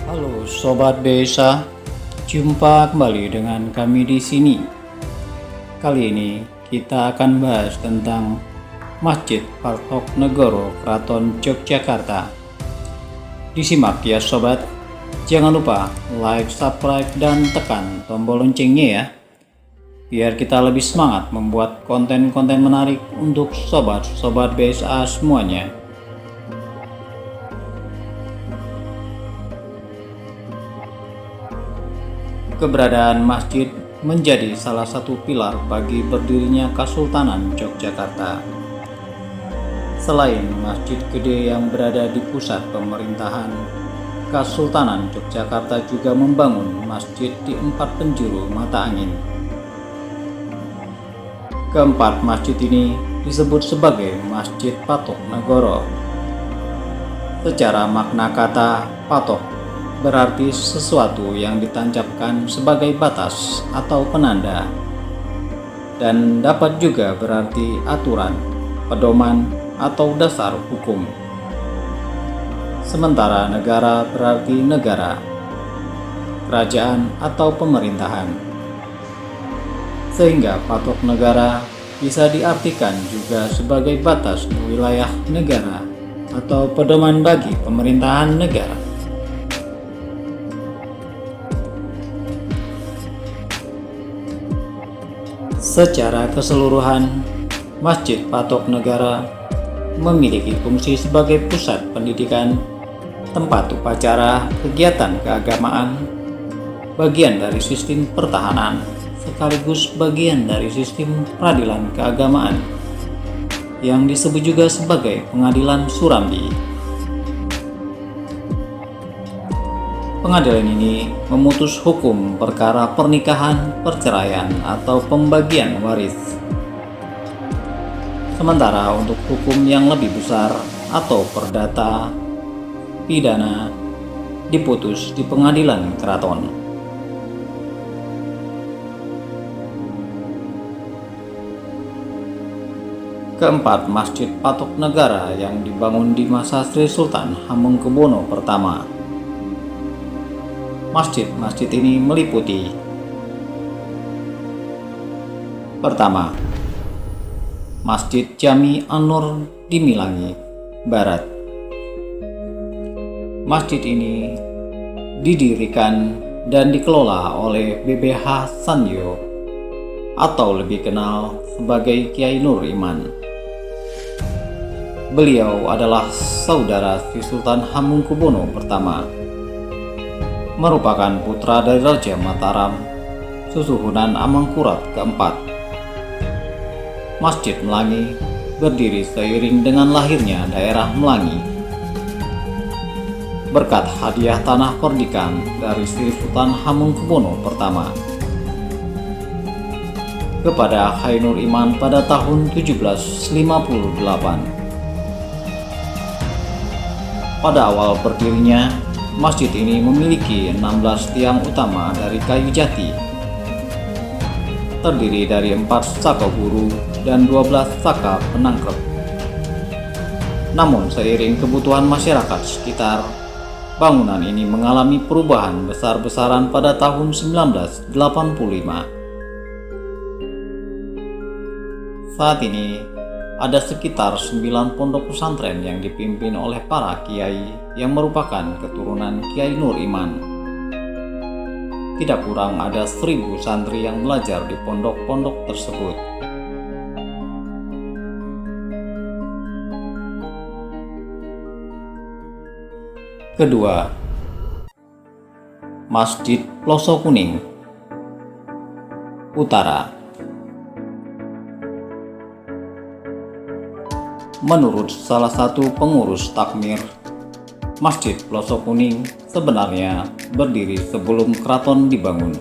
Halo Sobat Desa, jumpa kembali dengan kami di sini. Kali ini kita akan bahas tentang Masjid Patok Negoro Keraton Yogyakarta. Disimak ya Sobat, jangan lupa like, subscribe, dan tekan tombol loncengnya ya, biar kita lebih semangat membuat konten-konten menarik untuk Sobat BSA semuanya. Keberadaan masjid menjadi salah satu pilar bagi berdirinya Kesultanan Yogyakarta. Selain masjid gede yang berada di pusat pemerintahan, Kesultanan Yogyakarta juga membangun masjid di 4 penjuru mata angin. Keempat masjid ini disebut sebagai Masjid Patok Negoro. Secara makna kata patok berarti sesuatu yang ditancapkan sebagai batas atau penanda, dan dapat juga berarti aturan, pedoman, atau dasar hukum. Sementara negara berarti negara, kerajaan, atau pemerintahan. Sehingga patok negara bisa diartikan juga sebagai batas wilayah negara atau pedoman bagi pemerintahan negara. Secara keseluruhan, Masjid Patok Negara memiliki fungsi sebagai pusat pendidikan, tempat upacara, kegiatan keagamaan, bagian dari sistem pertahanan, sekaligus bagian dari sistem peradilan keagamaan, yang disebut juga sebagai Pengadilan Surambi. Pengadilan ini memutus hukum perkara pernikahan, perceraian, atau pembagian waris. Sementara untuk hukum yang lebih besar atau perdata, pidana, diputus di pengadilan keraton. Keempat, Masjid Patok Negara yang dibangun di masa Sri Sultan Hamengkubuwono I. Masjid-masjid ini meliputi: pertama, Masjid Jami An-Nur di Milangi, Barat. Masjid ini didirikan dan dikelola oleh BBH Sanyo atau lebih kenal sebagai Kiai Nur Iman. Beliau adalah saudara Sri Sultan Hamengkubuwono I, merupakan putra dari Raja Mataram, Susuhunan Amangkurat keempat. Masjid Melangi berdiri seiring dengan lahirnya daerah Melangi. Berkat hadiah tanah perdikan dari Sri Sultan Hamengkubuwono I kepada Kiai Nur Iman pada tahun 1758. Pada awal berdirinya, masjid ini memiliki 16 tiang utama dari kayu jati, terdiri dari 4 saka buru dan 12 saka penangkep. Namun seiring kebutuhan masyarakat sekitar, bangunan ini mengalami perubahan besar-besaran pada tahun 1985. Saat ini ada sekitar 9 pondok pesantren yang dipimpin oleh para kiai yang merupakan keturunan Kiai Nur Iman. Tidak kurang ada 1000 santri yang belajar di pondok-pondok tersebut. Kedua, Masjid Ploso Kuning, Utara. Menurut salah satu pengurus takmir, Masjid Ploso Kuning sebenarnya berdiri sebelum keraton dibangun.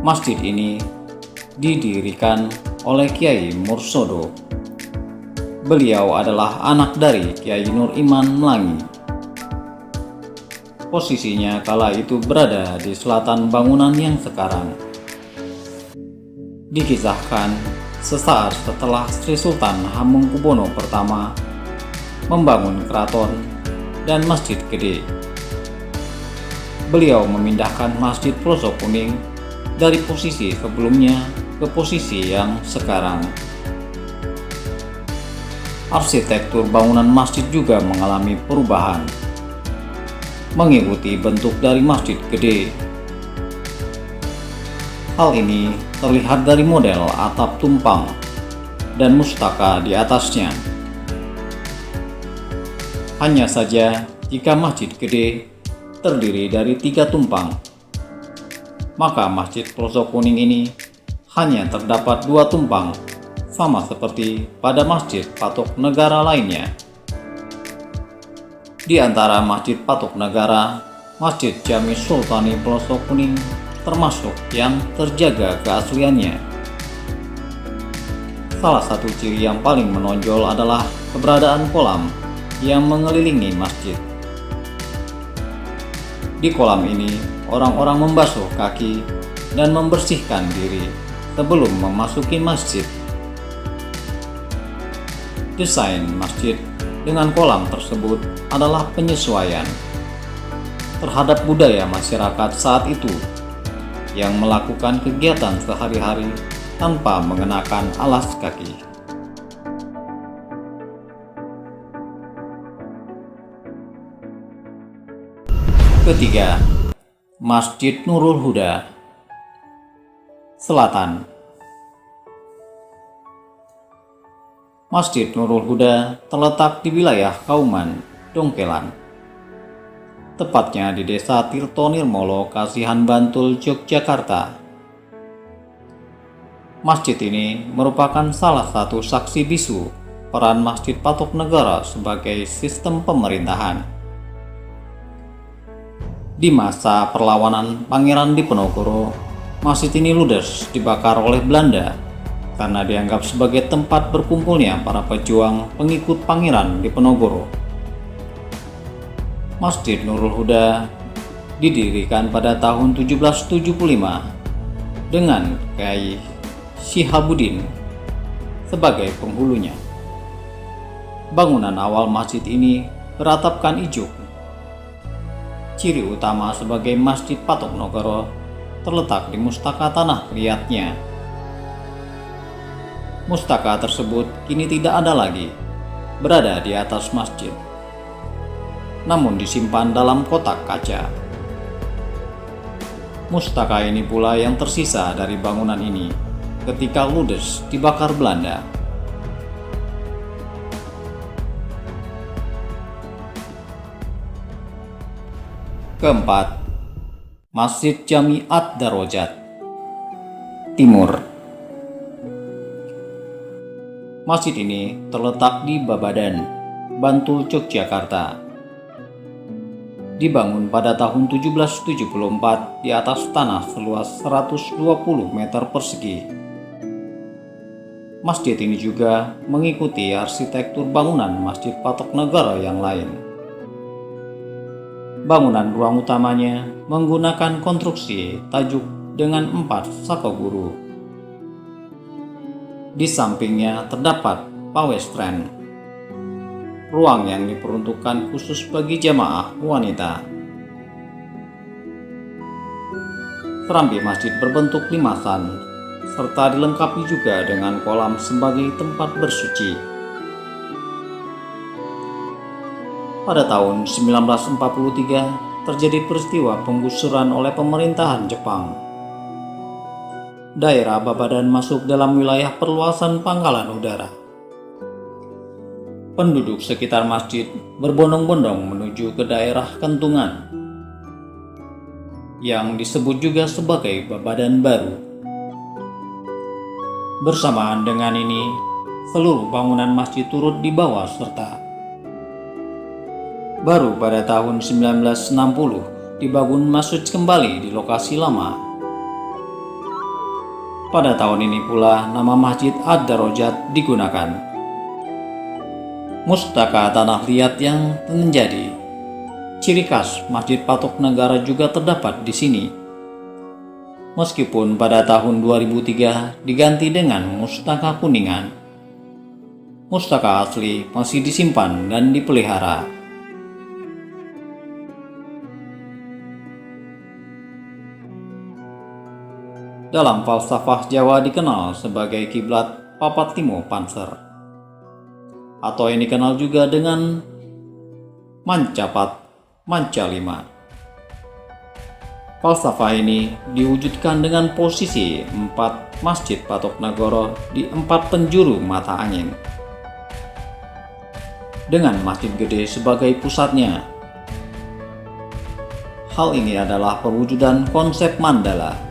Masjid ini didirikan oleh Kiai Mursodo. Beliau adalah anak dari Kiai Nur Iman Melangi. Posisinya kala itu berada di selatan bangunan yang sekarang. Dikisahkan sesaat setelah Sri Sultan Hamengkubuwono I membangun keraton dan masjid gede beliau memindahkan Masjid Pelosok Kuning dari posisi sebelumnya ke posisi yang sekarang. Arsitektur bangunan masjid juga mengalami perubahan, mengikuti bentuk dari masjid gede. Hal ini terlihat dari model atap tumpang dan mustaka di atasnya. Hanya saja jika masjid gede terdiri dari 3 tumpang, maka Masjid Pelosok Kuning ini hanya terdapat 2 tumpang, sama seperti pada Masjid Patok Negara lainnya. Di antara Masjid Patok Negara, Masjid Jami Sultani Pelosok Kuning termasuk yang terjaga keasliannya. Salah satu ciri yang paling menonjol adalah keberadaan kolam yang mengelilingi masjid. Di kolam ini, orang-orang membasuh kaki dan membersihkan diri sebelum memasuki masjid. Desain masjid dengan kolam tersebut adalah penyesuaian terhadap budaya masyarakat saat itu yang melakukan kegiatan sehari-hari tanpa mengenakan alas kaki. Ketiga, Masjid Nurul Huda, Selatan. Masjid Nurul Huda terletak di wilayah Kauman, Dongkelan, tepatnya di Desa Tirto Nirmolo, Kasihan Bantul, Yogyakarta. Masjid ini merupakan salah satu saksi bisu peran Masjid Patok Negara sebagai sistem pemerintahan. Di masa perlawanan Pangeran Diponegoro, masjid ini ludes dibakar oleh Belanda karena dianggap sebagai tempat berkumpulnya para pejuang pengikut Pangeran Diponegoro. Masjid Nurul Huda didirikan pada tahun 1775 dengan Kyai Syihabuddin sebagai penghulunya. Bangunan awal masjid ini beratapkan ijuk. Ciri utama sebagai Masjid Patok Negara terletak di mustaka tanah liatnya. Mustaka tersebut kini tidak ada lagi berada di atas masjid, namun disimpan dalam kotak kaca. Mustaka ini pula yang tersisa dari bangunan ini ketika ludes dibakar Belanda. Keempat, Masjid Jami Ad-Darajat, Timur. Masjid ini terletak di Babadan, Bantul, Yogyakarta. Dibangun pada tahun 1774 di atas tanah seluas 120 meter persegi. Masjid ini juga mengikuti arsitektur bangunan Masjid Patok Negara yang lain. Bangunan ruang utamanya menggunakan konstruksi tajuk dengan 4 sakoguru. Di sampingnya terdapat pawestren, ruang yang diperuntukkan khusus bagi jamaah wanita. Serambi masjid berbentuk limasan, serta dilengkapi juga dengan kolam sebagai tempat bersuci. Pada tahun 1943 terjadi peristiwa penggusuran oleh pemerintahan Jepang. Daerah Babadan masuk dalam wilayah perluasan Pangkalan Udara. Penduduk sekitar masjid berbondong-bondong menuju ke daerah Kentungan, yang disebut juga sebagai Babadan Baru. Bersamaan dengan ini, seluruh bangunan masjid turut dibawa serta. Baru pada tahun 1960 dibangun masjid kembali di lokasi lama. Pada tahun ini pula nama Masjid Ad-Darajat digunakan. Mustaka tanah liat yang menjadi ciri khas Masjid Patok Negara juga terdapat di sini. Meskipun pada tahun 2003 diganti dengan Mustaka Kuningan, mustaka asli masih disimpan dan dipelihara. Dalam falsafah Jawa dikenal sebagai kiblat papat timo panser, atau yang dikenal juga dengan mancapat manca lima. Falsafah ini diwujudkan dengan posisi 4 Masjid Patok Negoro di 4 penjuru mata angin, dengan Masjid Gede sebagai pusatnya. Hal ini adalah perwujudan konsep mandala.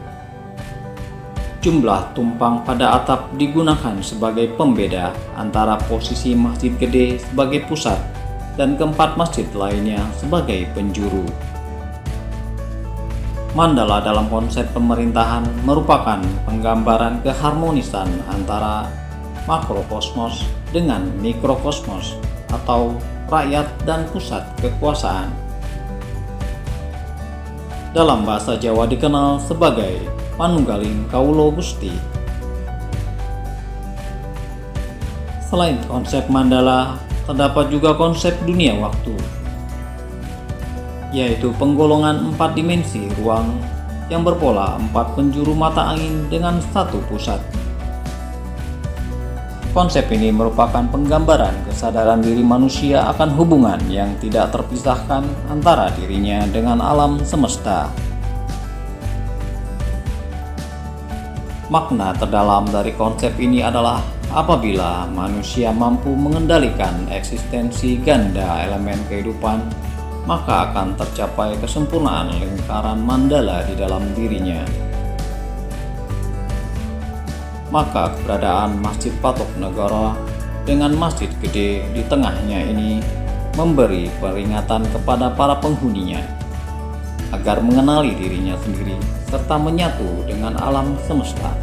Jumlah tumpang pada atap digunakan sebagai pembeda antara posisi Masjid Gede sebagai pusat dan keempat masjid lainnya sebagai penjuru. Mandala dalam konsep pemerintahan merupakan penggambaran keharmonisan antara makrokosmos dengan mikrokosmos atau rakyat dan pusat kekuasaan. Dalam bahasa Jawa dikenal sebagai Manunggaling Kawula Gusti. Selain konsep mandala, terdapat juga konsep dunia waktu, yaitu penggolongan 4 dimensi ruang yang berpola 4 penjuru mata angin dengan satu pusat. Konsep ini merupakan penggambaran kesadaran diri manusia akan hubungan yang tidak terpisahkan antara dirinya dengan alam semesta. Makna terdalam dari konsep ini adalah apabila manusia mampu mengendalikan eksistensi ganda elemen kehidupan, maka akan tercapai kesempurnaan lingkaran mandala di dalam dirinya. Maka keberadaan Masjid Patok Negoro dengan Masjid Gede di tengahnya ini memberi peringatan kepada para penghuninya agar mengenali dirinya sendiri serta menyatu dengan alam semesta.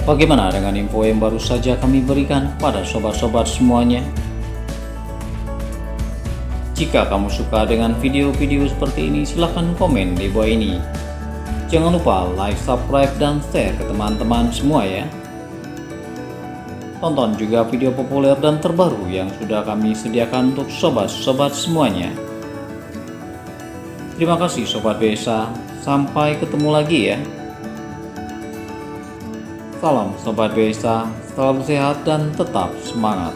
Bagaimana dengan info yang baru saja kami berikan pada sobat-sobat semuanya? Jika kamu suka dengan video-video seperti ini, silahkan komen di bawah ini. Jangan lupa like, subscribe, dan share ke teman-teman semua ya. Tonton juga video populer dan terbaru yang sudah kami sediakan untuk sobat-sobat semuanya. Terima kasih Sobat Besa, sampai ketemu lagi ya. Salam Sobat Besa, selalu sehat dan tetap semangat.